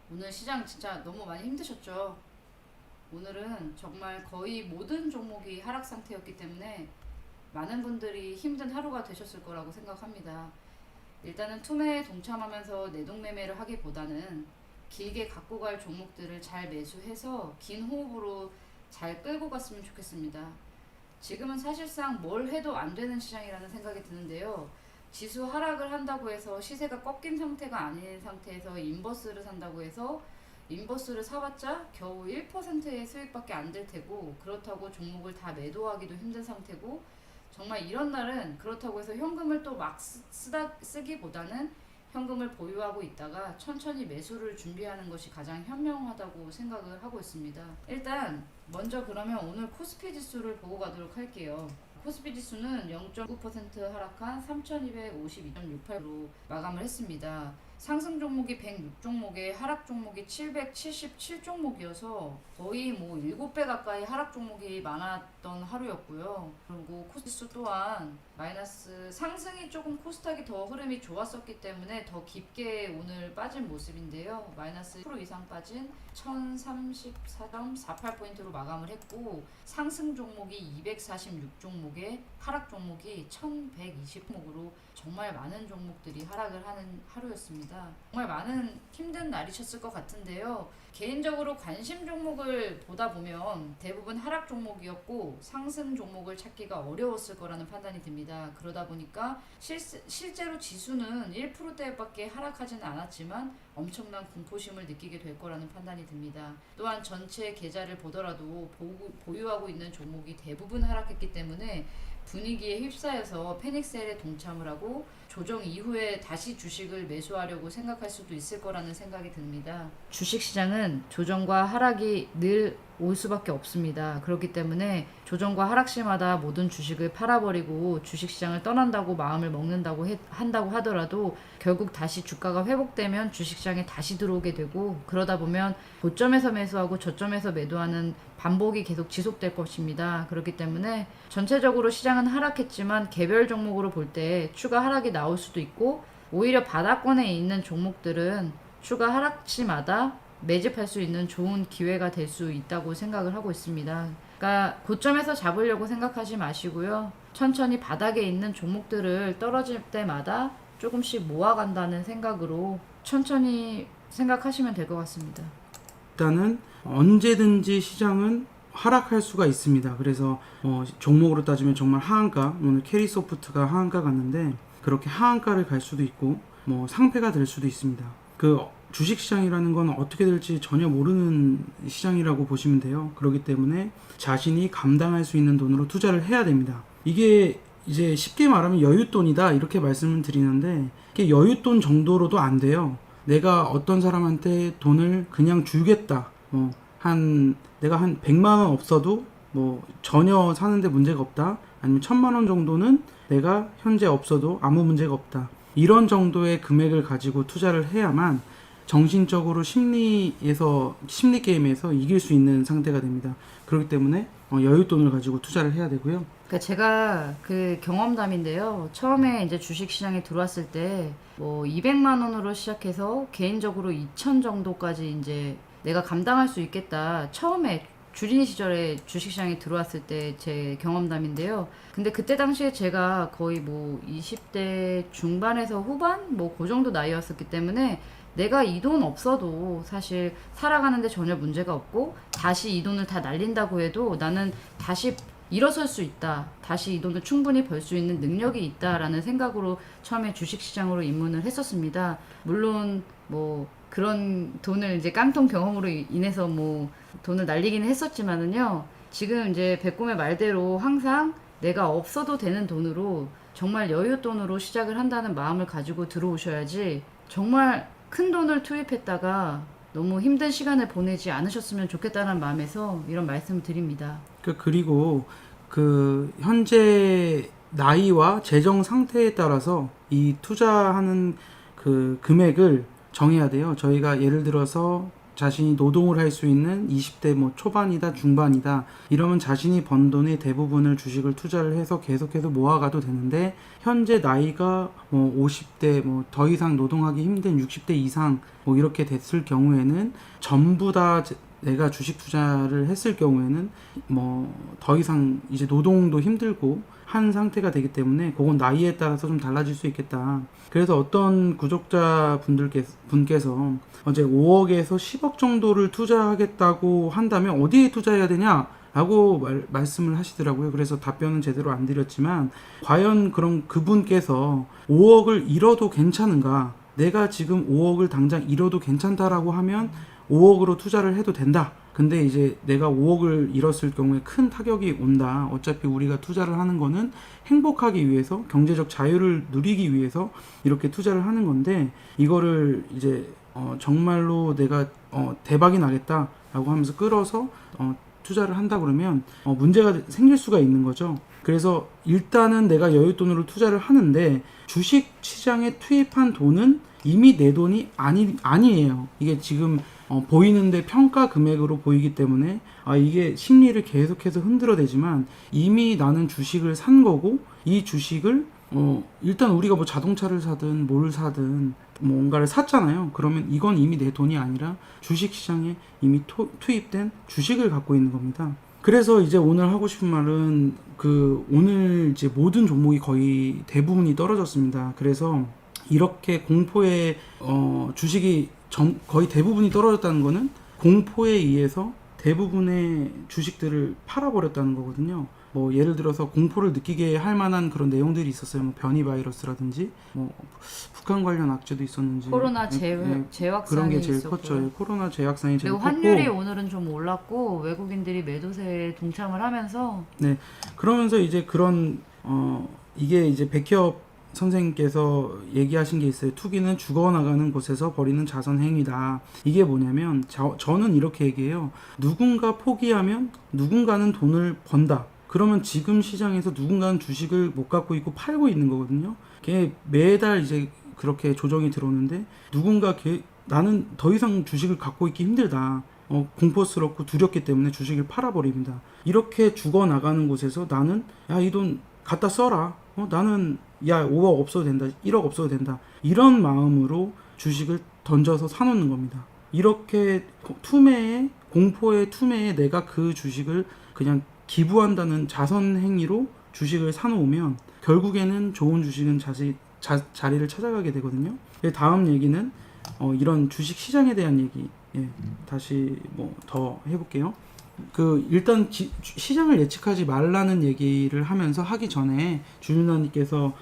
오늘 시장 진짜 너무 많이 힘드셨죠? 오늘은 정말 거의 모든 종목이 하락 상태였기 때문에 많은 분들이 힘든 하루가 되셨을 거라고 생각합니다. 일단은 투매에 동참하면서 내동매매를 하기보다는 길게 갖고 갈 종목들을 잘 매수해서 긴 호흡으로 잘 끌고 갔으면 좋겠습니다. 지금은 사실상 뭘 해도 안 되는 시장이라는 생각이 드는데요. 지수 하락을 한다고 해서 시세가 꺾인 상태가 아닌 상태에서 인버스를 산다고 해서 인버스를 사봤자 겨우 1%의 수익밖에 안 될 테고, 그렇다고 종목을 다 매도하기도 힘든 상태고, 정말 이런 날은 그렇다고 해서 현금을 또 막 쓰기보다는 현금을 보유하고 있다가 천천히 매수를 준비하는 것이 가장 현명하다고 생각을 하고 있습니다. 일단 먼저 그러면 오늘 코스피 지수를 보고 가도록 할게요. 코스피 지수는 0.9% 하락한 3252.68로 마감을 했습니다. 상승 종목이 106종목에 하락 종목이 777종목이어서 거의 뭐 7배 가까이 하락 종목이 많았던 하루였고요. 그리고 코스피지수 또한 마이너스, 상승이 조금 코스닥이 더 흐름이 좋았었기 때문에 더 깊게 오늘 빠진 모습인데요. 마이너스 1% 이상 빠진 1034.48포인트로 마감을 했고, 상승 종목이 246종목에 하락 종목이 1120종목으로 정말 많은 종목들이 하락을 하는 하루였습니다. 정말 많은 힘든 날이셨을 것 같은데요. 개인적으로 관심 종목을 보다 보면 대부분 하락 종목이었고 상승 종목을 찾기가 어려웠을 거라는 판단이 듭니다. 그러다 보니까 실제로 지수는 1%대밖에 하락하지는 않았지만 엄청난 공포심을 느끼게 될 거라는 판단이 듭니다. 또한 전체 계좌를 보더라도 보유하고 있는 종목이 대부분 하락했기 때문에 분위기에 휩싸여서 패닉셀에 동참을 하고 조정 이후에 다시 주식을 매수하려고 생각할 수도 있을 거라는 생각이 듭니다. 주식시장은 조정과 하락이 늘 올 수밖에 없습니다. 그렇기 때문에 조정과 하락 시마다 모든 주식을 팔아버리고 주식시장을 떠난다고 마음을 먹는다고 한다고 하더라도 결국 다시 주가가 회복되면 주식시장에 다시 들어오게 되고, 그러다 보면 고점에서 매수하고 저점에서 매도하는 반복이 계속 지속될 것입니다. 그렇기 때문에 전체적으로 시장은 하락했지만 개별 종목으로 볼 때 추가 하락이 나올 수도 있고, 오히려 바닥권에 있는 종목들은 추가 하락시마다 매집할 수 있는 좋은 기회가 될 수 있다고 생각을 하고 있습니다. 그러니까 고점에서 잡으려고 생각하지 마시고요. 천천히 바닥에 있는 종목들을 떨어질 때마다 조금씩 모아간다는 생각으로 천천히 생각하시면 될 것 같습니다. 일단은 언제든지 시장은 하락할 수가 있습니다. 그래서 종목으로 따지면 정말 하한가, 오늘 캐리소프트가 하한가 갔는데 그렇게 하한가를 갈 수도 있고 상패가 될 수도 있습니다. 그 주식시장이라는 건 어떻게 될지 전혀 모르는 시장이라고 보시면 돼요. 그렇기 때문에 자신이 감당할 수 있는 돈으로 투자를 해야 됩니다. 이게 이제 쉽게 말하면 여윳돈이다 이렇게 말씀을 드리는데, 이게 여윳돈 정도로도 안 돼요. 내가 어떤 사람한테 돈을 그냥 주겠다, 내가 한 100만원 없어도 전혀 사는데 문제가 없다, 아니면 1000만원 정도는 내가 현재 없어도 아무 문제가 없다, 이런 정도의 금액을 가지고 투자를 해야만 정신적으로 심리 게임에서 이길 수 있는 상태가 됩니다. 그렇기 때문에 여윳돈을 가지고 투자를 해야 되고요. 그러니까 제가 그 경험담인데요. 처음에 이제 주식시장에 들어왔을 때 200만 원으로 시작해서 개인적으로 2천 정도까지 이제 내가 감당할 수 있겠다. 처음에 주린 시절에 주식시장에 들어왔을 때 제 경험담인데요. 근데 그때 당시에 제가 거의 20대 중반에서 후반 그 정도 나이였었기 때문에 내가 이 돈 없어도 사실 살아가는데 전혀 문제가 없고, 다시 이 돈을 다 날린다고 해도 나는 다시 일어설 수 있다, 다시 이 돈을 충분히 벌 수 있는 능력이 있다라는 생각으로 처음에 주식시장으로 입문을 했었습니다. 물론 그런 돈을 이제 깡통 경험으로 인해서 돈을 날리기는 했었지만은요, 지금 이제 백곰의 말대로 항상 내가 없어도 되는 돈으로, 정말 여윳돈으로 시작을 한다는 마음을 가지고 들어오셔야지 정말 큰 돈을 투입했다가 너무 힘든 시간을 보내지 않으셨으면 좋겠다는 마음에서 이런 말씀을 드립니다. 그리고 현재 나이와 재정 상태에 따라서 이 투자하는 그 금액을 정해야 돼요. 저희가 예를 들어서 자신이 노동을 할 수 있는 20대 뭐 초반이다 중반이다 이러면 자신이 번 돈의 대부분을 주식을 투자를 해서 계속해서 모아가도 되는데 현재 나이가 뭐 50대 뭐 더 이상 노동하기 힘든 60대 이상 뭐 이렇게 됐을 경우에는 전부 다 내가 주식 투자를 했을 경우에는 뭐 더 이상 이제 노동도 힘들고 한 상태가 되기 때문에 그건 나이에 따라서 좀 달라질 수 있겠다. 그래서 어떤 구독자 분께서 어제 5억에서 10억 정도를 투자하겠다고 한다면 어디에 투자해야 되냐? 라고 말씀을 하시더라고요. 그래서 답변은 제대로 안 드렸지만 과연 그럼 그분께서 5억을 잃어도 괜찮은가? 내가 지금 5억을 당장 잃어도 괜찮다라고 하면 5억으로 투자를 해도 된다. 근데 이제 내가 5억을 잃었을 경우에 큰 타격이 온다. 어차피 우리가 투자를 하는 거는 행복하기 위해서, 경제적 자유를 누리기 위해서 이렇게 투자를 하는 건데 이거를 이제 정말로 내가 대박이 나겠다라고 하면서 끌어서 투자를 한다 그러면 문제가 생길 수가 있는 거죠. 그래서 일단은 내가 여윳돈으로 투자를 하는데 주식 시장에 투입한 돈은 이미 내 돈이 아니에요. 이게 지금 보이는데 평가 금액으로 보이기 때문에 이게 심리를 계속해서 흔들어대지만 이미 나는 주식을 산 거고 이 주식을 일단 우리가 뭐 자동차를 사든 뭘 사든 뭔가를 샀잖아요. 그러면 이건 이미 내 돈이 아니라 주식 시장에 이미 투입된 주식을 갖고 있는 겁니다. 그래서 이제 오늘 하고 싶은 말은 오늘 이제 모든 종목이 거의 대부분이 떨어졌습니다. 그래서 이렇게 공포에 주식이 거의 대부분이 떨어졌다는 거는 공포에 의해서 대부분의 주식들을 팔아버렸다는 거거든요. 뭐 예를 들어서 공포를 느끼게 할 만한 그런 내용들이 있었어요. 뭐 변이 바이러스라든지 뭐 북한 관련 악재도 있었는지 코로나 재확산이 그런 게 제일 있었고요. 컸죠. 코로나 재확산이 제일 그리고 컸고 환율이 오늘은 좀 올랐고 외국인들이 매도세에 동참을 하면서 네 그러면서 이제 그런 이게 이제 백협 선생님께서 얘기하신 게 있어요. 투기는 죽어나가는 곳에서 벌이는 자선 행위다. 이게 뭐냐면 저는 이렇게 얘기해요. 누군가 포기하면 누군가는 돈을 번다. 그러면 지금 시장에서 누군가는 주식을 못 갖고 있고 팔고 있는 거거든요. 그게 매달 이제 그렇게 조정이 들어오는데 나는 더 이상 주식을 갖고 있기 힘들다. 공포스럽고 두렵기 때문에 주식을 팔아버립니다. 이렇게 죽어나가는 곳에서 나는 이 돈 갖다 써라. 나는 5억 없어도 된다. 1억 없어도 된다. 이런 마음으로 주식을 던져서 사놓는 겁니다. 이렇게 공포의 투매에 내가 그 주식을 그냥 기부한다는 자선 행위로 주식을 사놓으면 결국에는 좋은 주식은 자리를 찾아가게 되거든요. 다음 얘기는 이런 주식 시장에 대한 얘기 다시 뭐 더 해볼게요. 일단 시장을 예측하지 말라는 얘기를 하면서 하기 전에 주윤아님께서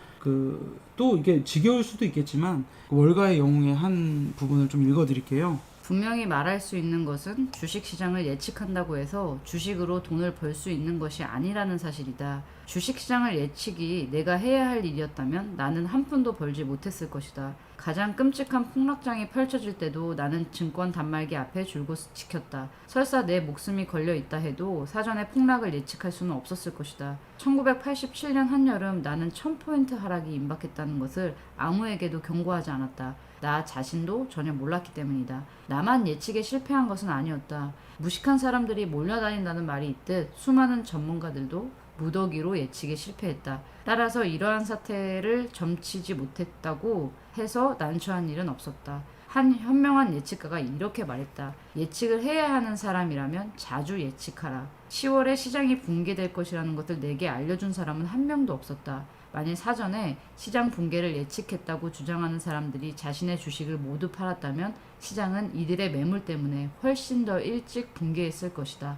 또 이게 지겨울 수도 있겠지만 월가의 영웅의 한 부분을 좀 읽어드릴게요. 분명히 말할 수 있는 것은 주식시장을 예측한다고 해서 주식으로 돈을 벌 수 있는 것이 아니라는 사실이다. 주식시장을 예측이 내가 해야 할 일이었다면 나는 한 푼도 벌지 못했을 것이다. 가장 끔찍한 폭락장이 펼쳐질 때도 나는 증권 단말기 앞에 줄곧 지켰다. 설사 내 목숨이 걸려 있다 해도 사전에 폭락을 예측할 수는 없었을 것이다. 1987년 한여름 나는 1000포인트 하락이 임박했다는 것을 아무에게도 경고하지 않았다. 나 자신도 전혀 몰랐기 때문이다. 나만 예측에 실패한 것은 아니었다. 무식한 사람들이 몰려다닌다는 말이 있듯 수많은 전문가들도 무더기로 예측에 실패했다. 따라서 이러한 사태를 점치지 못했다고 해서 난처한 일은 없었다. 한 현명한 예측가가 이렇게 말했다. 예측을 해야 하는 사람이라면 자주 예측하라. 10월에 시장이 붕괴될 것이라는 것을 내게 알려준 사람은 한 명도 없었다. 만일 사전에 시장 붕괴를 예측했다고 주장하는 사람들이 자신의 주식을 모두 팔았다면 시장은 이들의 매물 때문에 훨씬 더 일찍 붕괴했을 것이다.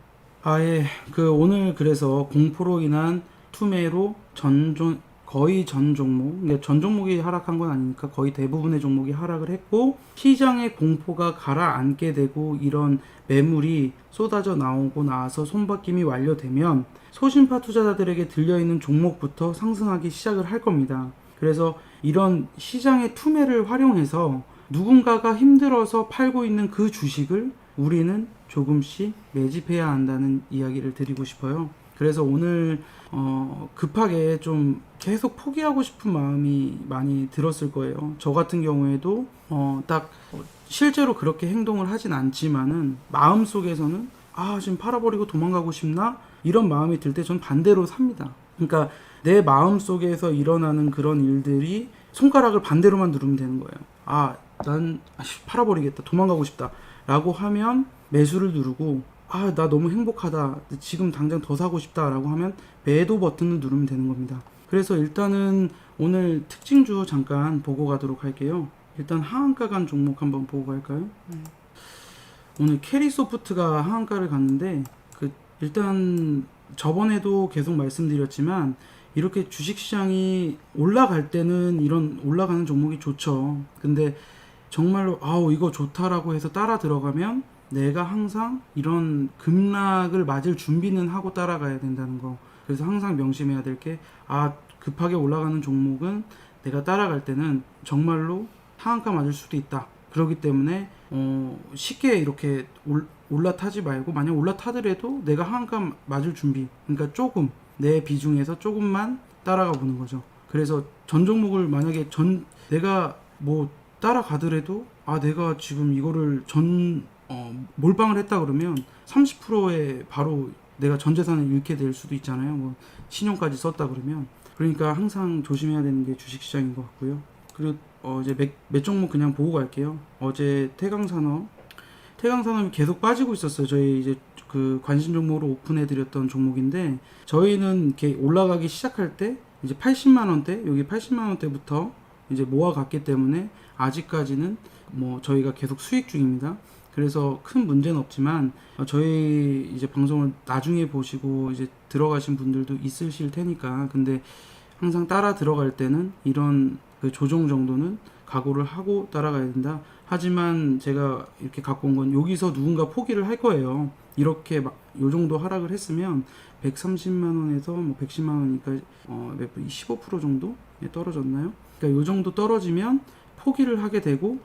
오늘 그래서 공포로 인한 투매로 거의 전 종목, 전 종목이 하락한 건 아니니까 거의 대부분의 종목이 하락을 했고 시장의 공포가 가라앉게 되고 이런 매물이 쏟아져 나오고 나서 손바뀜이 완료되면 소심파 투자자들에게 들려있는 종목부터 상승하기 시작을 할 겁니다. 그래서 이런 시장의 투매를 활용해서 누군가가 힘들어서 팔고 있는 그 주식을 우리는 조금씩 매집해야 한다는 이야기를 드리고 싶어요. 그래서 오늘 급하게 좀 계속 포기하고 싶은 마음이 많이 들었을 거예요. 저 같은 경우에도 딱 실제로 그렇게 행동을 하진 않지만은 마음속에서는 지금 팔아버리고 도망가고 싶나? 이런 마음이 들 때 전 반대로 삽니다. 그러니까 내 마음속에서 일어나는 그런 일들이 손가락을 반대로만 누르면 되는 거예요. 난 팔아버리겠다. 도망가고 싶다. 라고 하면 매수를 누르고 나 너무 행복하다. 지금 당장 더 사고 싶다. 라고 하면 매도 버튼을 누르면 되는 겁니다. 그래서 일단은 오늘 특징주 잠깐 보고 가도록 할게요. 일단 하한가 간 종목 한번 보고 갈까요? 오늘 캐리소프트가 하한가를 갔는데 일단 저번에도 계속 말씀드렸지만 이렇게 주식시장이 올라갈 때는 이런 올라가는 종목이 좋죠. 근데 정말로 이거 좋다라고 해서 따라 들어가면 내가 항상 이런 급락을 맞을 준비는 하고 따라가야 된다는 거. 그래서 항상 명심해야 될 게 급하게 올라가는 종목은 내가 따라갈 때는 정말로 하한가 맞을 수도 있다. 그렇기 때문에 쉽게 이렇게 올라타지 말고, 만약 올라타더라도 내가 하한가 맞을 준비, 그러니까 조금 내 비중에서 조금만 따라가 보는 거죠. 그래서 전 종목을 만약에 내가 뭐 따라가더라도 내가 지금 이거를 몰빵을 했다 그러면 30%에 바로 내가 전 재산을 잃게 될 수도 있잖아요. 뭐 신용까지 썼다 그러면. 그러니까 항상 조심해야 되는 게 주식시장인 것 같고요. 그리고 이제 몇 종목 그냥 보고 갈게요. 어제 태강산업이 계속 빠지고 있었어요. 저희 이제 그 관심 종목으로 오픈해드렸던 종목인데, 저희는 이렇게 올라가기 시작할 때 이제 80만 원대, 여기 80만 원대부터 이제 모아갔기 때문에 아직까지는 뭐 저희가 계속 수익 중입니다. 그래서 큰 문제는 없지만 저희 이제 방송을 나중에 보시고 이제 들어가신 분들도 있으실 테니까, 근데 항상 따라 들어갈 때는 이런 그 조정 정도는 각오를 하고 따라가야 된다. 하지만 제가 이렇게 갖고 온 건 여기서 누군가 포기를 할 거예요. 이렇게 막 요 정도 하락을 했으면 130만 원에서 뭐 110만 원이니까 15% 정도 떨어졌나요? 그러니까 요 정도 떨어지면 포기를 하게 되고,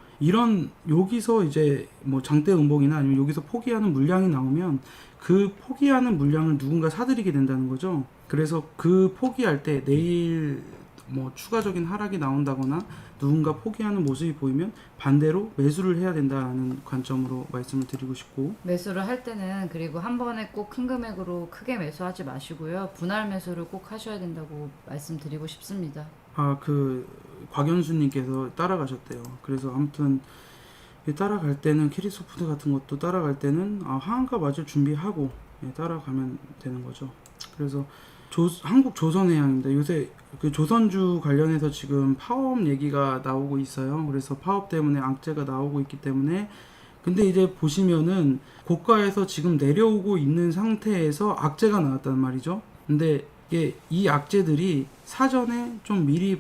여기서 이제 뭐 장대 음봉이나 아니면 여기서 포기하는 물량이 나오면 그 포기하는 물량을 누군가 사들이게 된다는 거죠. 그래서 그 포기할 때 내일 뭐 추가적인 하락이 나온다거나 누군가 포기하는 모습이 보이면 반대로 매수를 해야 된다는 관점으로 말씀을 드리고 싶고, 매수를 할 때는 그리고 한 번에 꼭 큰 금액으로 크게 매수하지 마시고요. 분할 매수를 꼭 하셔야 된다고 말씀드리고 싶습니다. 곽연수님께서 따라가셨대요. 그래서 아무튼 따라갈 때는 캐리소프트 같은 것도 따라갈 때는 하한가 맞을 준비하고 따라가면 되는 거죠. 그래서 한국 조선해양입니다. 요새 그 조선주 관련해서 지금 파업 얘기가 나오고 있어요. 그래서 파업 때문에 악재가 나오고 있기 때문에, 근데 이제 보시면은 고가에서 지금 내려오고 있는 상태에서 악재가 나왔단 말이죠. 근데 이 악재들이 사전에 좀 미리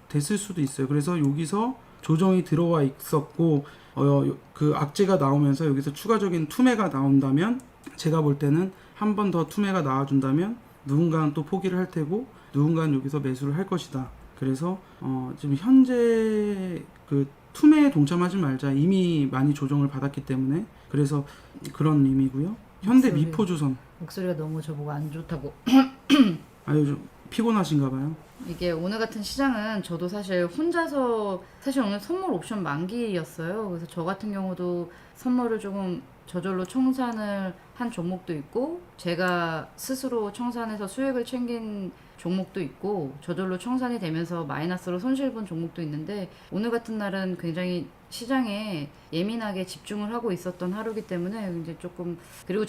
됐을 수도 있어요. 그래서 여기서 조정이 들어와 있었고 그 악재가 나오면서 여기서 추가적인 투매가 나온다면, 제가 볼 때는 한 번 더 투매가 나와준다면 누군가는 또 포기를 할 테고 누군가는 여기서 매수를 할 것이다. 그래서 지금 현재 그 투매에 동참하지 말자. 이미 많이 조정을 받았기 때문에. 그래서 그런 의미고요. 현대 미포조선 목소리가 너무 저보고 안 좋다고. 좀 피곤하신가 봐요. 이게 오늘 같은 시장은 저도 사실 혼자서, 사실 오늘 선물 옵션 만기였어요. 그래서 저 같은 경우도 선물을 조금 저절로 청산을 한 종목도 있고, 제가 스스로 청산해서 수익을 챙긴 종목도 있고, 저절로 청산이 되면서 마이너스로 손실 본 종목도 있는데, 오늘 같은 날은 굉장히 시장에 예민하게 집중을 하고 있었던 하루기 때문에 이제 조금, 그리고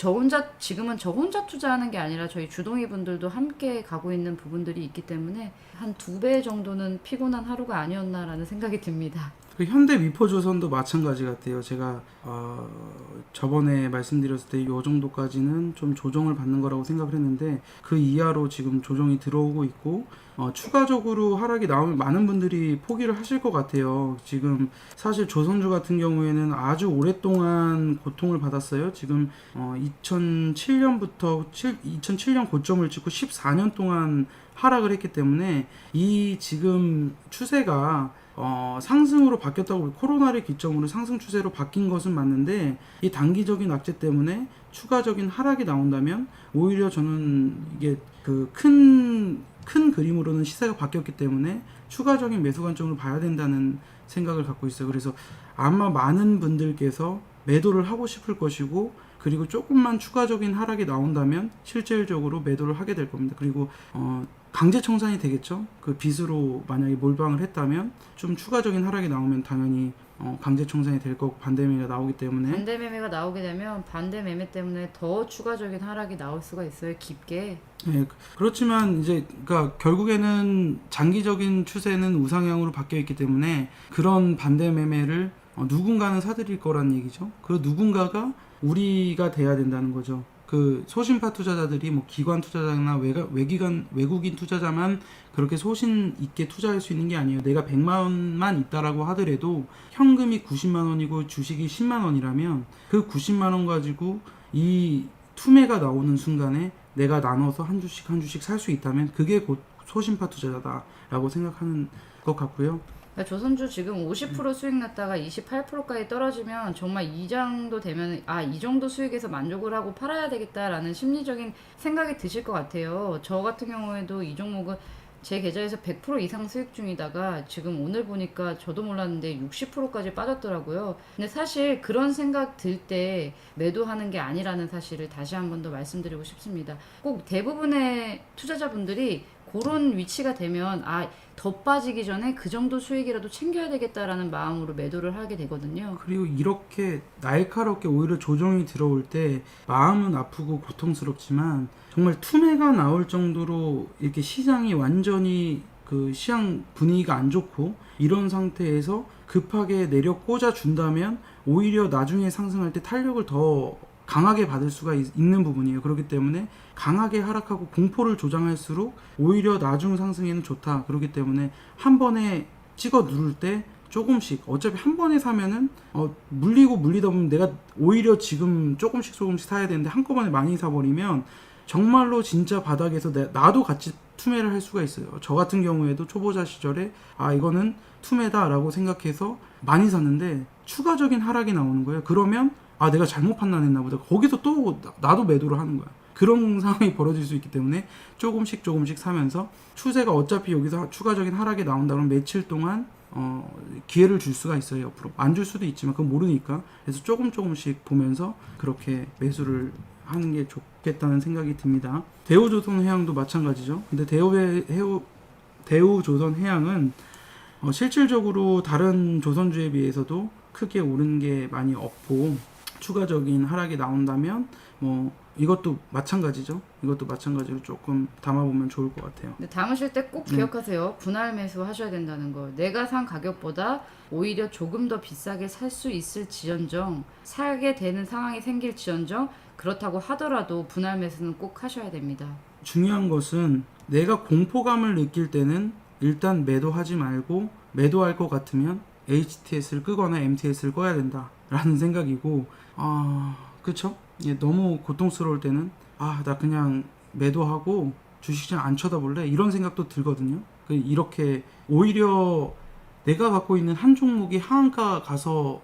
지금은 저 혼자 투자하는 게 아니라 저희 주동이 분들도 함께 가고 있는 부분들이 있기 때문에 한 2배 정도는 피곤한 하루가 아니었나라는 생각이 듭니다. 그 현대 미포조선도 마찬가지 같아요. 제가 저번에 말씀드렸을 때 이 정도까지는 좀 조정을 받는 거라고 생각을 했는데, 그 이하로 지금 조정이 들어오고 있고, 추가적으로 하락이 나오면 많은 분들이 포기를 하실 것 같아요. 지금 사실 조선주 같은 경우에는 아주 오랫동안 고통을 받았어요. 지금 2007년 고점을 찍고 14년 동안 하락을 했기 때문에, 이 지금 추세가 상승으로 바뀌었다고, 코로나를 기점으로 상승 추세로 바뀐 것은 맞는데, 이 단기적인 악재 때문에 추가적인 하락이 나온다면 오히려 저는 이게 그 큰 그림으로는 시세가 바뀌었기 때문에 추가적인 매수 관점으로 봐야 된다는 생각을 갖고 있어요. 그래서 아마 많은 분들께서 매도를 하고 싶을 것이고, 그리고 조금만 추가적인 하락이 나온다면 실질적으로 매도를 하게 될 겁니다. 그리고 강제 청산이 되겠죠. 그 빚으로 만약에 몰빵을 했다면 좀 추가적인 하락이 나오면 당연히 강제 청산이 될 거고 반대 매매가 나오기 때문에, 반대 매매가 나오게 되면 반대 매매 때문에 더 추가적인 하락이 나올 수가 있어요. 깊게. 예, 그렇지만 이제 그러니까 결국에는 장기적인 추세는 우상향으로 바뀌어 있기 때문에 그런 반대 매매를 누군가는 사들일 거란 얘기죠. 그 누군가가 우리가 돼야 된다는 거죠. 그 소신파 투자자들이 뭐 기관 투자자나 외국인 투자자만 그렇게 소신 있게 투자할 수 있는 게 아니에요. 내가 100만 원만 있다라고 하더라도 현금이 90만 원이고 주식이 10만 원이라면 그 90만 원 가지고 이 투매가 나오는 순간에 내가 나눠서 한 주씩 한 주씩 살 수 있다면 그게 곧 소신파 투자자다라고 생각하는 것 같고요. 그러니까 조선주 지금 50% 수익 났다가 28%까지 떨어지면 정말 이 정도 되면 이 정도 수익에서 만족을 하고 팔아야 되겠다라는 심리적인 생각이 드실 것 같아요. 저 같은 경우에도 이 종목은 제 계좌에서 100% 이상 수익 중이다가 지금 오늘 보니까 저도 몰랐는데 60%까지 빠졌더라고요. 근데 사실 그런 생각 들 때 매도하는 게 아니라는 사실을 다시 한 번 더 말씀드리고 싶습니다. 꼭 대부분의 투자자분들이 그런 위치가 되면 더 빠지기 전에 그 정도 수익이라도 챙겨야 되겠다라는 마음으로 매도를 하게 되거든요. 그리고 이렇게 날카롭게 오히려 조정이 들어올 때 마음은 아프고 고통스럽지만 정말 투매가 나올 정도로 이렇게 시장이 완전히 그 시장 분위기가 안 좋고 이런 상태에서 급하게 내려 꽂아 준다면 오히려 나중에 상승할 때 탄력을 더 강하게 받을 수가 있는 부분이에요. 그렇기 때문에 강하게 하락하고 공포를 조장할수록 오히려 나중 상승에는 좋다. 그렇기 때문에 한 번에 찍어 누를 때 조금씩, 어차피 한 번에 사면은 물리다 보면 내가 오히려 지금 조금씩 사야 되는데 한꺼번에 많이 사버리면 정말로 진짜 바닥에서 나도 같이 투매를 할 수가 있어요. 저 같은 경우에도 초보자 시절에 이거는 투매다라고 생각해서 많이 샀는데 추가적인 하락이 나오는 거예요. 그러면 내가 잘못 판단했나 보다. 거기서 또 나도 매도를 하는 거야. 그런 상황이 벌어질 수 있기 때문에 조금씩 사면서 추세가 어차피 여기서 추가적인 하락이 나온다 그러면 며칠 동안 기회를 줄 수가 있어요. 옆으로 안 줄 수도 있지만 그건 모르니까. 그래서 조금씩 보면서 그렇게 매수를 하는 게 좋겠다는 생각이 듭니다. 대우조선해양도 마찬가지죠. 근데 대우조선해양은 실질적으로 다른 조선주에 비해서도 크게 오른 게 많이 없고 추가적인 하락이 나온다면 이것도 마찬가지죠. 이것도 마찬가지로 조금 담아보면 좋을 것 같아요. 근데 담으실 때 꼭 기억하세요. 분할 매수 하셔야 된다는 거. 내가 산 가격보다 오히려 조금 더 비싸게 살 수 있을 지연정, 사게 되는 상황이 생길 지연정, 그렇다고 하더라도 분할 매수는 꼭 하셔야 됩니다. 중요한 것은 내가 공포감을 느낄 때는 일단 매도하지 말고 매도할 것 같으면 HTS를 끄거나 MTS를 꺼야 된다라는 생각이고, 그쵸? 너무 고통스러울 때는 나 그냥 매도하고 주식시장 안 쳐다볼래? 이런 생각도 들거든요. 이렇게 오히려 내가 갖고 있는 한 종목이 하한가 가서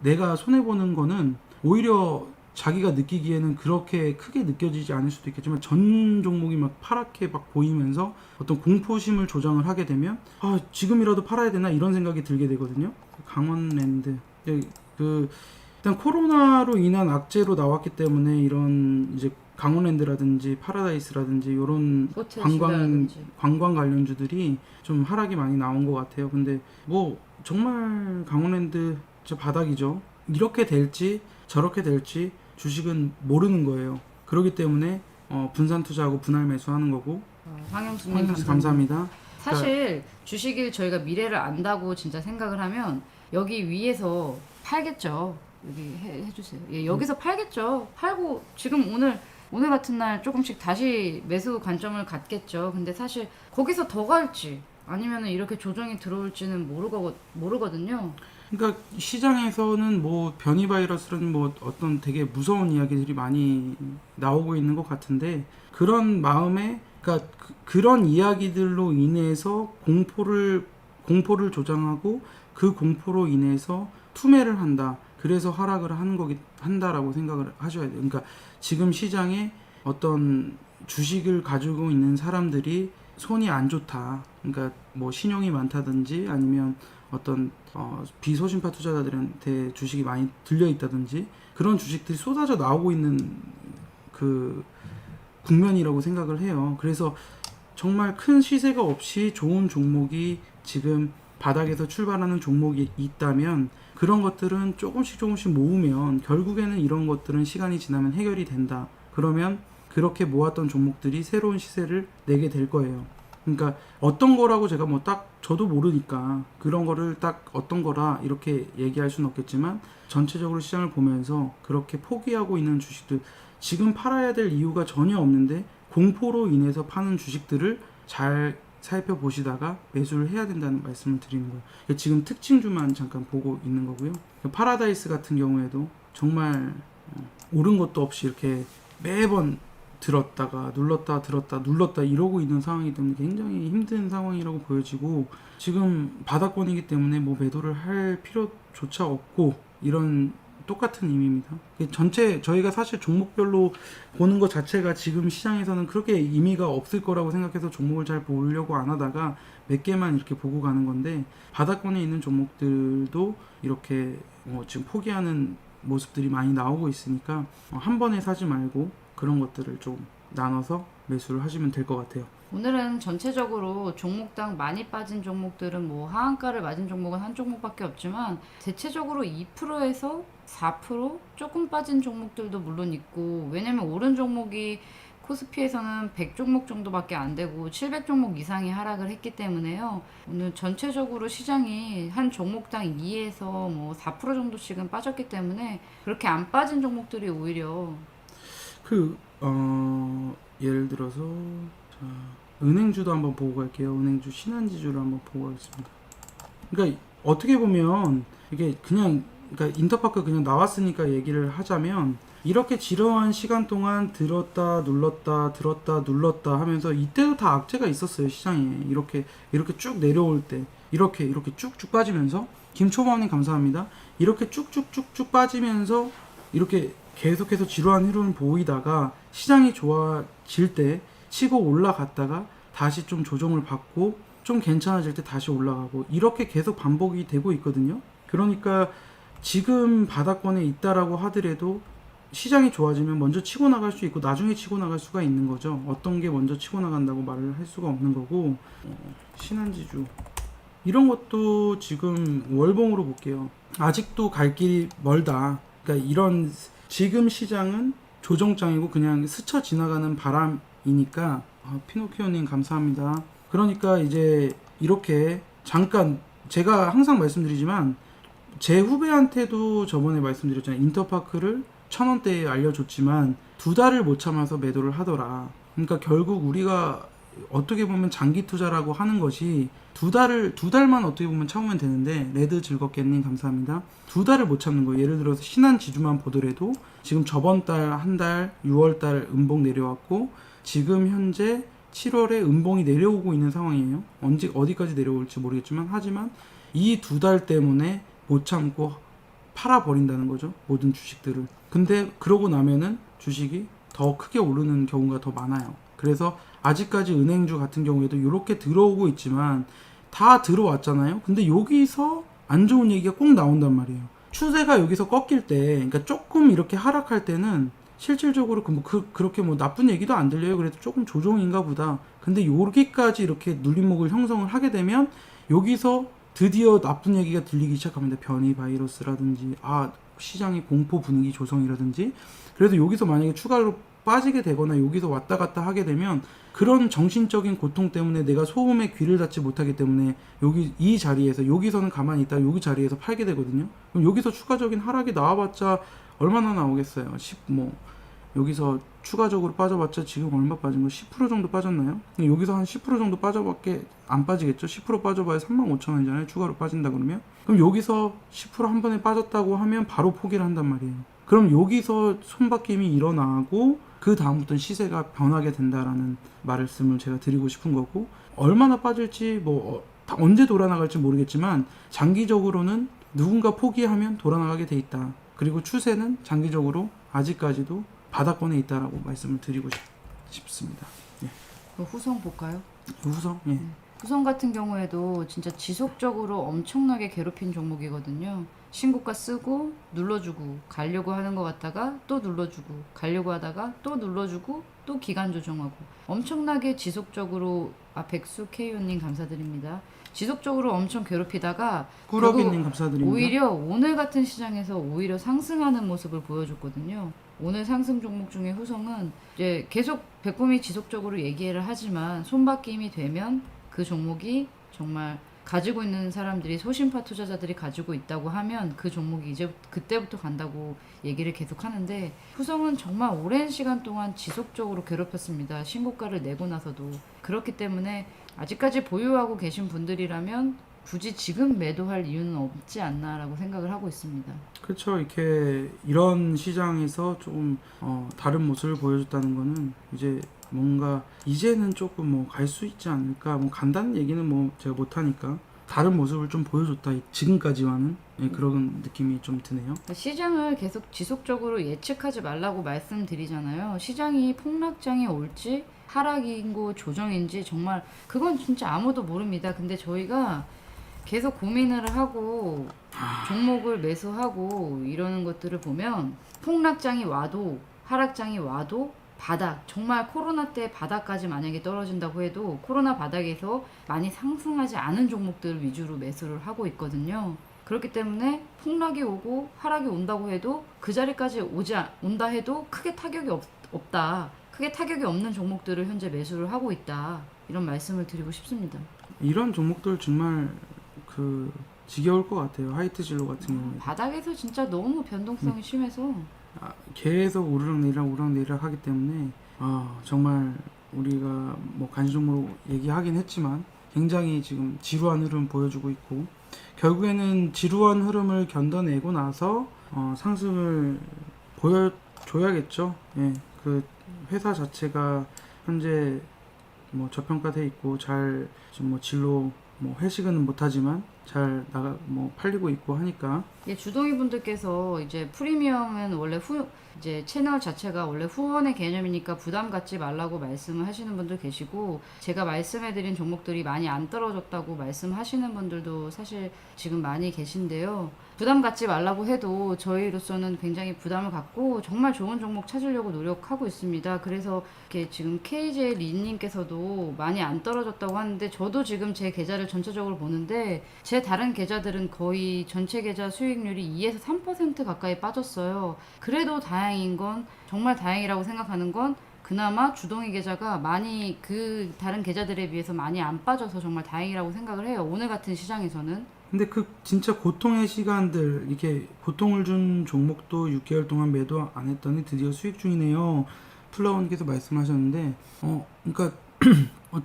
내가 손해보는 거는 오히려 자기가 느끼기에는 그렇게 크게 느껴지지 않을 수도 있겠지만 전 종목이 막 파랗게 막 보이면서 어떤 공포심을 조장을 하게 되면 지금이라도 팔아야 되나 이런 생각이 들게 되거든요. 강원랜드 일단 코로나로 인한 악재로 나왔기 때문에 이런 이제 강원랜드라든지 파라다이스라든지 이런 관광 관련주들이 좀 하락이 많이 나온 것 같아요. 근데 정말 강원랜드 진짜 바닥이죠. 이렇게 될지 저렇게 될지 주식은 모르는 거예요. 그렇기 때문에 분산 투자하고 분할 매수하는 거고. 황영수님 감사합니다. 사실 주식을 저희가 미래를 안다고 진짜 생각을 하면 여기 위에서 팔겠죠. 여기 해주세요. 여기서 팔겠죠. 팔고 지금 오늘 같은 날 조금씩 다시 매수 관점을 갖겠죠. 근데 사실 거기서 더 갈지 아니면 이렇게 조정이 들어올지는 모르거든요. 그러니까 시장에서는 변이 바이러스라는 어떤 되게 무서운 이야기들이 많이 나오고 있는 것 같은데 그런 마음에 그러니까 그런 이야기들로 인해서 공포를 조장하고 그 공포로 인해서 투매를 한다. 그래서 하락을 한다라고 생각을 하셔야 돼요. 그러니까 지금 시장에 어떤 주식을 가지고 있는 사람들이 손이 안 좋다. 그러니까 뭐 신용이 많다든지 아니면 어떤 비소신파 투자자들한테 주식이 많이 들려 있다든지 그런 주식들이 쏟아져 나오고 있는 그 국면이라고 생각을 해요. 그래서 정말 큰 시세가 없이 좋은 종목이 지금 바닥에서 출발하는 종목이 있다면 그런 것들은 조금씩 모으면 결국에는 이런 것들은 시간이 지나면 해결이 된다. 그러면 그렇게 모았던 종목들이 새로운 시세를 내게 될 거예요. 그러니까 어떤 거라고 제가 뭐 딱 저도 모르니까 그런 거를 딱 어떤 거라 이렇게 얘기할 수는 없겠지만 전체적으로 시장을 보면서 그렇게 포기하고 있는 주식들 지금 팔아야 될 이유가 전혀 없는데 공포로 인해서 파는 주식들을 잘 살펴보시다가 매수를 해야 된다는 말씀을 드리는 거예요. 지금 특징주만 잠깐 보고 있는 거고요. 파라다이스 같은 경우에도 정말 오른 것도 없이 이렇게 매번 들었다가 눌렀다 들었다 눌렀다 이러고 있는 상황이기 때문에 굉장히 힘든 상황이라고 보여지고 지금 바닥권이기 때문에 뭐 매도를 할 필요조차 없고 이런 똑같은 의미입니다. 전체 저희가 사실 종목별로 보는 것 자체가 지금 시장에서는 그렇게 의미가 없을 거라고 생각해서 종목을 잘 보려고 안 하다가 몇 개만 이렇게 보고 가는 건데 바닥권에 있는 종목들도 이렇게 지금 포기하는 모습들이 많이 나오고 있으니까 한 번에 사지 말고 그런 것들을 좀 나눠서 매수를 하시면 될 것 같아요. 오늘은 전체적으로 종목당 많이 빠진 종목들은 뭐 하한가를 맞은 종목은 한 종목밖에 없지만 대체적으로 2%에서 4% 조금 빠진 종목들도 물론 있고 왜냐면 오른 종목이 코스피에서는 100종목 정도밖에 안 되고 700종목 이상이 하락을 했기 때문에요. 오늘 전체적으로 시장이 한 종목당 2에서 뭐 4% 정도씩은 빠졌기 때문에 그렇게 안 빠진 종목들이 오히려 예를 들어서 자, 은행주도 한번 보고 갈게요. 은행주 신한지주를 한번 보고 가겠습니다. 그러니까 어떻게 보면 이게 그냥 그러니까 인터파크 그냥 나왔으니까 얘기를 하자면 이렇게 지루한 시간 동안 들었다 눌렀다 들었다 눌렀다 하면서 이때도 다 악재가 있었어요. 시장에 이렇게 쭉 내려올 때 이렇게 쭉쭉 빠지면서 김초범님 감사합니다. 이렇게 쭉쭉쭉쭉 빠지면서 이렇게 계속해서 지루한 흐름을 보이다가 시장이 좋아질 때 치고 올라갔다가 다시 좀 조정을 받고 좀 괜찮아질 때 다시 올라가고 이렇게 계속 반복이 되고 있거든요. 그러니까 지금 바닥권에 있다라고 하더라도 시장이 좋아지면 먼저 치고 나갈 수 있고 나중에 치고 나갈 수가 있는 거죠. 어떤 게 먼저 치고 나간다고 말을 할 수가 없는 거고 신한지주 이런 것도 지금 월봉으로 볼게요. 아직도 갈 길이 멀다. 그러니까 이런 지금 시장은 조정장이고 그냥 스쳐 지나가는 바람이니까 피노키오님 감사합니다. 그러니까 이제 이렇게 잠깐 제가 항상 말씀드리지만 제 후배한테도 저번에 말씀드렸잖아요. 인터파크를 1,000원대에 알려줬지만 2달을 못 참아서 매도를 하더라. 그러니까 결국 우리가 어떻게 보면 장기 투자라고 하는 것이 2달만 어떻게 보면 참으면 되는데 레드 즐겁게님 감사합니다. 2달을 못 참는 거예요. 예를 들어서 신한지주만 보더라도 지금 저번 달 한 달 6월달 음봉 내려왔고 지금 현재 7월에 음봉이 내려오고 있는 상황이에요. 언제 어디까지 내려올지 모르겠지만 하지만 이 2달 때문에 못 참고 팔아버린다는 거죠. 모든 주식들을. 근데 그러고 나면은 주식이 더 크게 오르는 경우가 더 많아요. 그래서 아직까지 은행주 같은 경우에도 이렇게 들어오고 있지만 다 들어왔잖아요. 근데 여기서 안 좋은 얘기가 꼭 나온단 말이에요. 추세가 여기서 꺾일 때, 그러니까 조금 이렇게 하락할 때는 실질적으로 그렇게 뭐 나쁜 얘기도 안 들려요. 그래도 조금 조정인가 보다. 근데 여기까지 이렇게 눌림목을 형성을 하게 되면 여기서 드디어 나쁜 얘기가 들리기 시작합니다. 변이 바이러스라든지 시장의 공포 분위기 조성이라든지. 그래서 여기서 만약에 추가로 빠지게 되거나 여기서 왔다 갔다 하게 되면 그런 정신적인 고통 때문에 내가 소음에 귀를 닫지 못하기 때문에 이 자리에서 여기서는 가만히 있다 여기 자리에서 팔게 되거든요. 그럼 여기서 추가적인 하락이 나와봤자 얼마나 나오겠어요. 여기서 추가적으로 빠져봤자 지금 얼마 빠진 거 10% 정도 빠졌나요? 여기서 한 10% 정도 빠져밖에 안 빠지겠죠. 10% 빠져봐야 35,000원이잖아요. 추가로 빠진다 그러면. 그럼 여기서 10% 한 번에 빠졌다고 하면 바로 포기를 한단 말이에요. 그럼 여기서 손바뀜이 일어나고 그 다음부터는 시세가 변하게 된다라는 말씀을 제가 드리고 싶은 거고 얼마나 빠질지 언제 돌아나갈지 모르겠지만 장기적으로는 누군가 포기하면 돌아나가게 돼 있다. 그리고 추세는 장기적으로 아직까지도 바닥권에 있다라고 말씀을 드리고 싶습니다. 예. 후성 볼까요? 후성? 예. 후성 같은 경우에도 진짜 지속적으로 엄청나게 괴롭힌 종목이거든요. 신고가 쓰고 눌러주고 가려고 하는 것 같다가 또 눌러주고 가려고 하다가 또 눌러주고 또 기간 조정하고 엄청나게 지속적으로 백수 KO님 감사드립니다. 지속적으로 엄청 괴롭히다가 꾸러기님 감사드립니다. 오히려 오늘 같은 시장에서 오히려 상승하는 모습을 보여줬거든요. 오늘 상승 종목 중에 후성은 이제 계속 백곰이 지속적으로 얘기를 하지만 손바뀜이 되면 그 종목이 정말 가지고 있는 사람들이 소심파 투자자들이 가지고 있다고 하면 그 종목이 이제 그때부터 간다고 얘기를 계속 하는데 후성은 정말 오랜 시간 동안 지속적으로 괴롭혔습니다. 신고가를 내고 나서도. 그렇기 때문에 아직까지 보유하고 계신 분들이라면 굳이 지금 매도할 이유는 없지 않나라고 생각을 하고 있습니다. 그렇죠. 이렇게 이런 시장에서 좀 다른 모습을 보여줬다는 거는 이제 뭔가 이제는 조금 뭐 갈 수 있지 않을까, 뭐 간다는 얘기는 뭐 제가 못하니까 다른 모습을 좀 보여줬다 지금까지와는 그런 느낌이 좀 드네요. 시장을 계속 지속적으로 예측하지 말라고 말씀드리잖아요. 시장이 폭락장이 올지 하락인고 조정인지 정말 그건 진짜 아무도 모릅니다. 근데 저희가 계속 고민을 하고 종목을 매수하고 이러는 것들을 보면 폭락장이 와도 하락장이 와도 바닥, 정말 코로나 때 바닥까지 만약에 떨어진다고 해도 코로나 바닥에서 많이 상승하지 않은 종목들 위주로 매수를 하고 있거든요. 그렇기 때문에 폭락이 오고 하락이 온다고 해도 그 자리까지 온다 해도 크게 타격이 없다. 크게 타격이 없는 종목들을 현재 매수를 하고 있다. 이런 말씀을 드리고 싶습니다. 이런 종목들 정말 지겨울 것 같아요. 하이트 진로 같은 경우에 바닥에서 진짜 너무 변동성이 심해서 계속 오르락내리락 하기 때문에 정말 우리가 뭐 간접적으로 얘기하긴 했지만 굉장히 지금 지루한 흐름 보여주고 있고 결국에는 지루한 흐름을 견뎌내고 나서 상승을 보여줘야겠죠. 예, 그 회사 자체가 현재 뭐 저평가돼 있고 잘 지금 뭐 진로 뭐 회식은 못하지만 잘 팔리고 있고 하니까. 예, 주동이 분들께서 이제 프리미엄은 원래 이제 채널 자체가 원래 후원의 개념이니까 부담 갖지 말라고 말씀을 하시는 분들 계시고 제가 말씀해드린 종목들이 많이 안 떨어졌다고 말씀하시는 분들도 사실 지금 많이 계신데요. 부담 갖지 말라고 해도 저희로서는 굉장히 부담을 갖고 정말 좋은 종목 찾으려고 노력하고 있습니다. 그래서 이렇게 지금 KJ 리님께서도 많이 안 떨어졌다고 하는데 저도 지금 제 계좌를 전체적으로 보는데 제 다른 계좌들은 거의 전체 계좌 수익률이 2에서 3% 가까이 빠졌어요. 그래도 다행인 건 정말 다행이라고 생각하는 건 그나마 주동이 계좌가 많이 그 다른 계좌들에 비해서 많이 안 빠져서 정말 다행이라고 생각을 해요. 오늘 같은 시장에서는. 근데 그 진짜 고통의 시간들 이렇게 고통을 준 종목도 6개월 동안 매도 안 했더니 드디어 수익 중이네요. 플라워님께서 말씀하셨는데 그러니까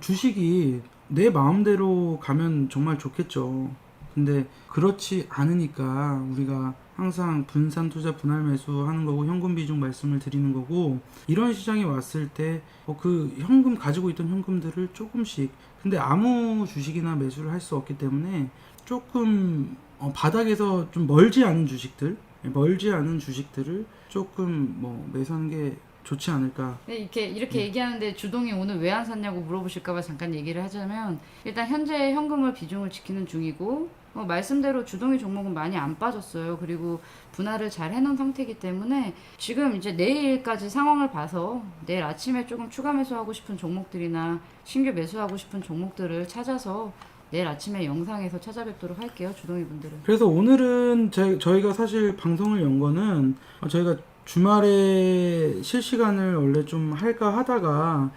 주식이 내 마음대로 가면 정말 좋겠죠. 근데 그렇지 않으니까 우리가 항상 분산 투자 분할 매수 하는 거고 현금 비중 말씀을 드리는 거고 이런 시장이 왔을 때 그 현금 가지고 있던 현금들을 조금씩 근데 아무 주식이나 매수를 할 수 없기 때문에 조금 바닥에서 좀 멀지 않은 주식들을 조금 뭐 매수하는 게 좋지 않을까. 네, 이렇게 얘기하는데 주동이 오늘 왜 안 샀냐고 물어보실까봐 잠깐 얘기를 하자면 일단 현재 현금을 비중을 지키는 중이고 말씀대로 주동이 종목은 많이 안 빠졌어요. 그리고 분할을 잘 해놓은 상태이기 때문에 지금 이제 내일까지 상황을 봐서 내일 아침에 조금 추가 매수하고 싶은 종목들이나 신규 매수하고 싶은 종목들을 찾아서 내일 아침에 영상에서 찾아뵙도록 할게요. 주동이 분들은. 그래서 오늘은 저희가 사실 방송을 연 거는 저희가 주말에 실시간을 원래 좀 할까 하다가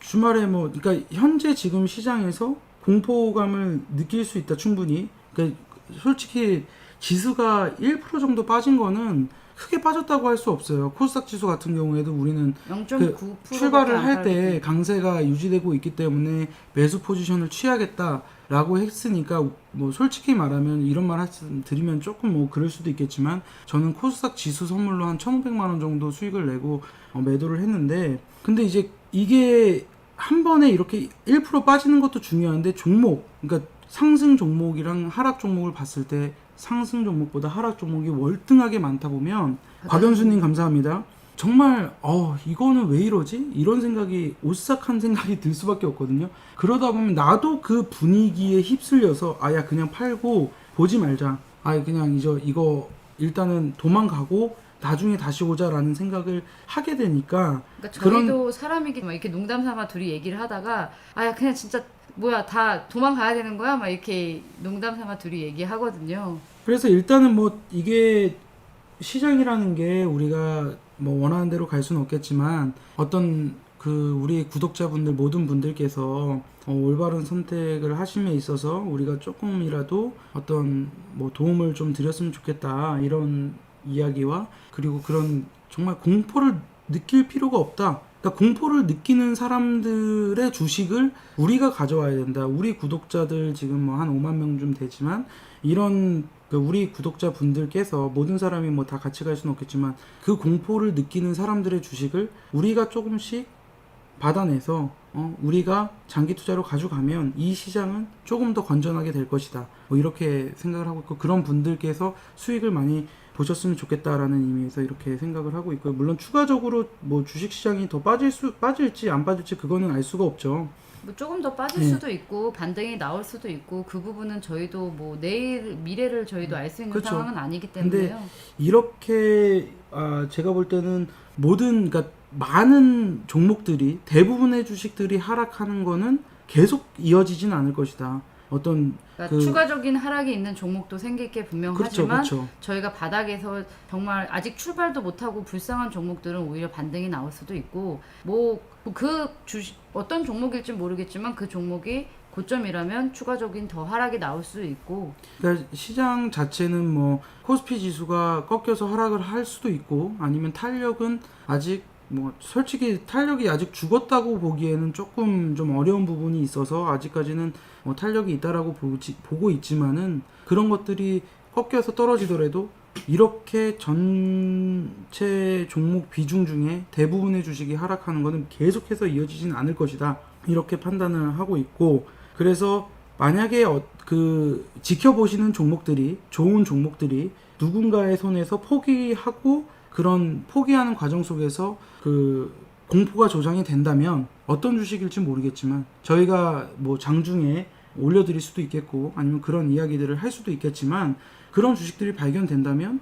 주말에 그러니까 현재 지금 시장에서 공포감을 느낄 수 있다 충분히. 그러니까 솔직히 지수가 1% 정도 빠진 거는 크게 빠졌다고 할 수 없어요. 코스닥 지수 같은 경우에도 우리는 0.9% 출발을 할 때 강세가 유지되고 있기 때문에 매수 포지션을 취하겠다라고 했으니까 뭐 솔직히 말하면 이런 말 드리면 조금 뭐 그럴 수도 있겠지만 저는 코스닥 지수 선물로 한 1,500만 원 정도 수익을 내고 매도를 했는데 근데 이제 이게 한 번에 이렇게 1% 빠지는 것도 중요한데 그러니까 상승 종목이랑 하락 종목을 봤을 때 상승 종목보다 하락 종목이 월등하게 많다 보면 곽연수님 감사합니다. 정말 이거는 왜 이러지? 이런 생각이 오싹한 생각이 들 수밖에 없거든요. 그러다 보면 나도 그 분위기에 휩쓸려서 야 그냥 팔고 보지 말자. 그냥 이거 일단은 도망가고 나중에 다시 오자라는 생각을 하게 되니까 그러니까 저희도 사람이기 막 이렇게 농담 삼아 둘이 얘기를 하다가 그냥 진짜 뭐야 다 도망가야 되는 거야? 막 이렇게 농담 삼아 둘이 얘기하거든요. 그래서 일단은 뭐 이게 시장이라는 게 우리가 뭐 원하는 대로 갈 수는 없겠지만 어떤 우리 구독자분들 모든 분들께서 올바른 선택을 하심에 있어서 우리가 조금이라도 어떤 뭐 도움을 좀 드렸으면 좋겠다 이런 이야기와 그리고 그런 정말 공포를 느낄 필요가 없다. 그러니까 공포를 느끼는 사람들의 주식을 우리가 가져와야 된다. 우리 구독자들 지금 뭐 한 5만 명 좀 되지만 이런 우리 구독자분들께서 모든 사람이 뭐 다 같이 갈 수는 없겠지만 그 공포를 느끼는 사람들의 주식을 우리가 조금씩 받아내서 우리가 장기 투자로 가져가면 이 시장은 조금 더 건전하게 될 것이다. 뭐 이렇게 생각을 하고 있고 그런 분들께서 수익을 많이 보셨으면 좋겠다라는 의미에서 이렇게 생각을 하고 있고요. 물론 추가적으로 뭐 주식 시장이 더 빠질지 안 빠질지 그거는 알 수가 없죠. 뭐 조금 더 빠질 수도 있고 반등이 나올 수도 있고 그 부분은 저희도 뭐 내일 미래를 저희도 알 수 있는 그렇죠. 상황은 아니기 때문에요. 근데 이렇게 제가 볼 때는 그러니까 많은 종목들이 대부분의 주식들이 하락하는 거는 계속 이어지진 않을 것이다. 어떤 그러니까 추가적인 하락이 있는 종목도 생길 게 분명하지만 그렇죠. 저희가 바닥에서 정말 아직 출발도 못하고 불쌍한 종목들은 오히려 반등이 나올 수도 있고 뭐 그 주식 어떤 종목일지 모르겠지만 그 종목이 고점이라면 추가적인 더 하락이 나올 수 있고 그러니까 시장 자체는 뭐 코스피 지수가 꺾여서 하락을 할 수도 있고 아니면 탄력은 아직 뭐 솔직히 탄력이 아직 죽었다고 보기에는 조금 좀 어려운 부분이 있어서 아직까지는 탄력이 있다라고 보고 있지만은 그런 것들이 꺾여서 떨어지더라도 이렇게 전체 종목 비중 중에 대부분의 주식이 하락하는 것은 계속해서 이어지진 않을 것이다 이렇게 판단을 하고 있고 그래서 만약에 지켜보시는 종목들이 좋은 종목들이 누군가의 손에서 포기하고 그런 포기하는 과정 속에서 공포가 조장이 된다면 어떤 주식일지 모르겠지만 저희가 뭐 장중에 올려드릴 수도 있겠고 아니면 그런 이야기들을 할 수도 있겠지만 그런 주식들이 발견된다면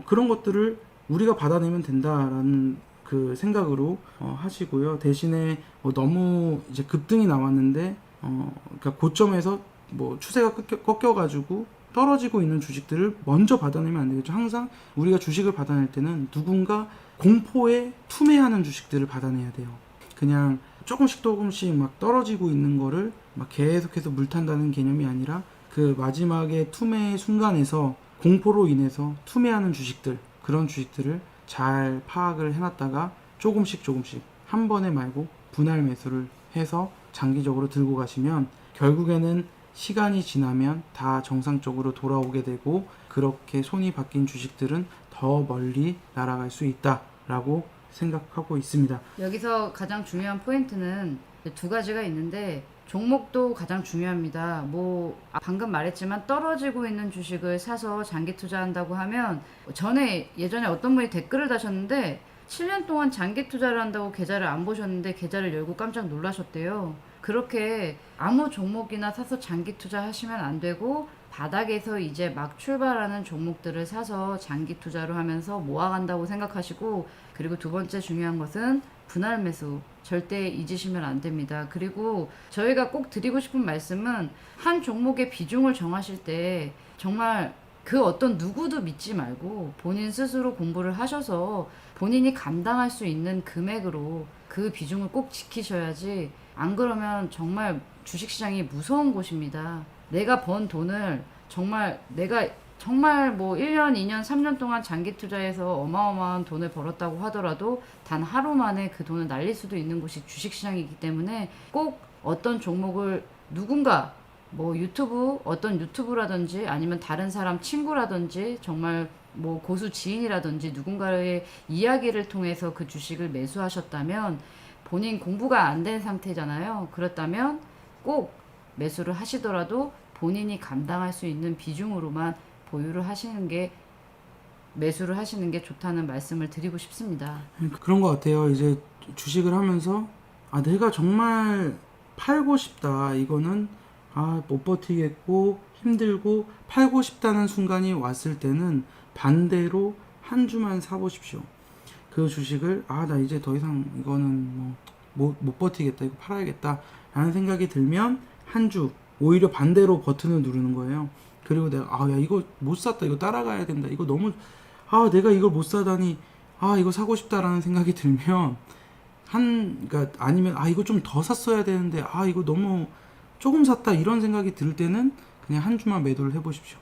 그런 것들을 우리가 받아내면 된다라는 그 생각으로 하시고요. 대신에 너무 이제 급등이 나왔는데 그러니까 고점에서 뭐 추세가 꺾여가지고 떨어지고 있는 주식들을 먼저 받아내면 안 되겠죠. 항상 우리가 주식을 받아낼 때는 누군가 공포에 투매하는 주식들을 받아내야 돼요. 그냥 조금씩 막 떨어지고 있는 거를 막 계속해서 물탄다는 개념이 아니라 그 마지막에 투매의 순간에서 공포로 인해서 투매하는 주식들 그런 주식들을 잘 파악을 해놨다가 조금씩 한 번에 말고 분할 매수를 해서 장기적으로 들고 가시면 결국에는 시간이 지나면 다 정상적으로 돌아오게 되고 그렇게 손이 바뀐 주식들은 더 멀리 날아갈 수 있다라고 생각하고 있습니다. 여기서 가장 중요한 포인트는 두 가지가 있는데 종목도 가장 중요합니다. 뭐 방금 말했지만 떨어지고 있는 주식을 사서 장기 투자한다고 하면 예전에 어떤 분이 댓글을 다셨는데 7년 동안 장기 투자를 한다고 계좌를 안 보셨는데 계좌를 열고 깜짝 놀라셨대요. 그렇게 아무 종목이나 사서 장기 투자하시면 안 되고 바닥에서 이제 막 출발하는 종목들을 사서 장기 투자로 하면서 모아간다고 생각하시고 그리고 두 번째 중요한 것은 분할 매수 절대 잊으시면 안 됩니다. 그리고 저희가 꼭 드리고 싶은 말씀은 한 종목의 비중을 정하실 때 정말 그 어떤 누구도 믿지 말고 본인 스스로 공부를 하셔서 본인이 감당할 수 있는 금액으로 그 비중을 꼭 지키셔야지 안 그러면 정말 주식시장이 무서운 곳입니다. 내가 번 돈을 내가 정말 뭐 1년, 2년, 3년 동안 장기 투자해서 어마어마한 돈을 벌었다고 하더라도 단 하루 만에 그 돈을 날릴 수도 있는 곳이 주식시장이기 때문에 꼭 어떤 종목을 누군가 뭐 어떤 유튜브라든지 아니면 다른 사람 친구라든지 정말 뭐 고수 지인이라든지 누군가의 이야기를 통해서 그 주식을 매수하셨다면 본인 공부가 안 된 상태잖아요. 그렇다면 꼭 매수를 하시더라도 본인이 감당할 수 있는 비중으로만 보유를 하시는 게 매수를 하시는 게 좋다는 말씀을 드리고 싶습니다. 그런 것 같아요. 이제 주식을 하면서 내가 정말 팔고 싶다. 이거는 못 버티겠고 힘들고 팔고 싶다는 순간이 왔을 때는 반대로 한 주만 사보십시오. 그 주식을 나 이제 더 이상 이거는 못 버티겠다. 이거 팔아야겠다. 라는 생각이 들면 한 주 오히려 반대로 버튼을 누르는 거예요. 그리고 내가 야 이거 못 샀다. 이거 따라가야 된다. 이거 너무 내가 이걸 못 사다니 이거 사고 싶다라는 생각이 들면 그러니까 아니면 이거 좀 더 샀어야 되는데 이거 너무 조금 샀다 이런 생각이 들 때는 그냥 한 주만 매도를 해보십시오.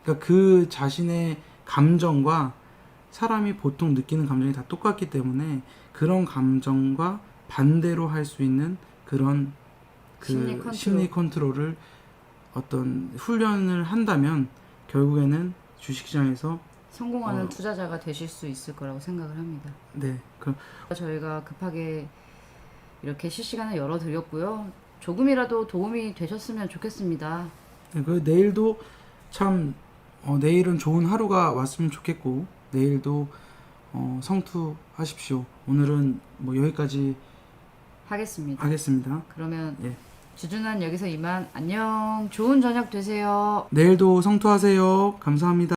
그러니까 그 자신의 감정과 사람이 보통 느끼는 감정이 다 똑같기 때문에 그런 감정과 반대로 할 수 있는 그런 심리 컨트롤을 어떤 훈련을 한다면 결국에는 주식시장에서 성공하는 투자자가 되실 수 있을 거라고 생각을 합니다. 네. 저희가 급하게 이렇게 실시간을 열어드렸고요. 조금이라도 도움이 되셨으면 좋겠습니다. 네, 내일도 참 내일은 좋은 하루가 왔으면 좋겠고 내일도 성투하십시오. 오늘은 여기까지 하겠습니다. 그러면 주준한 여기서 이만 안녕. 좋은 저녁 되세요. 내일도 성투하세요. 감사합니다.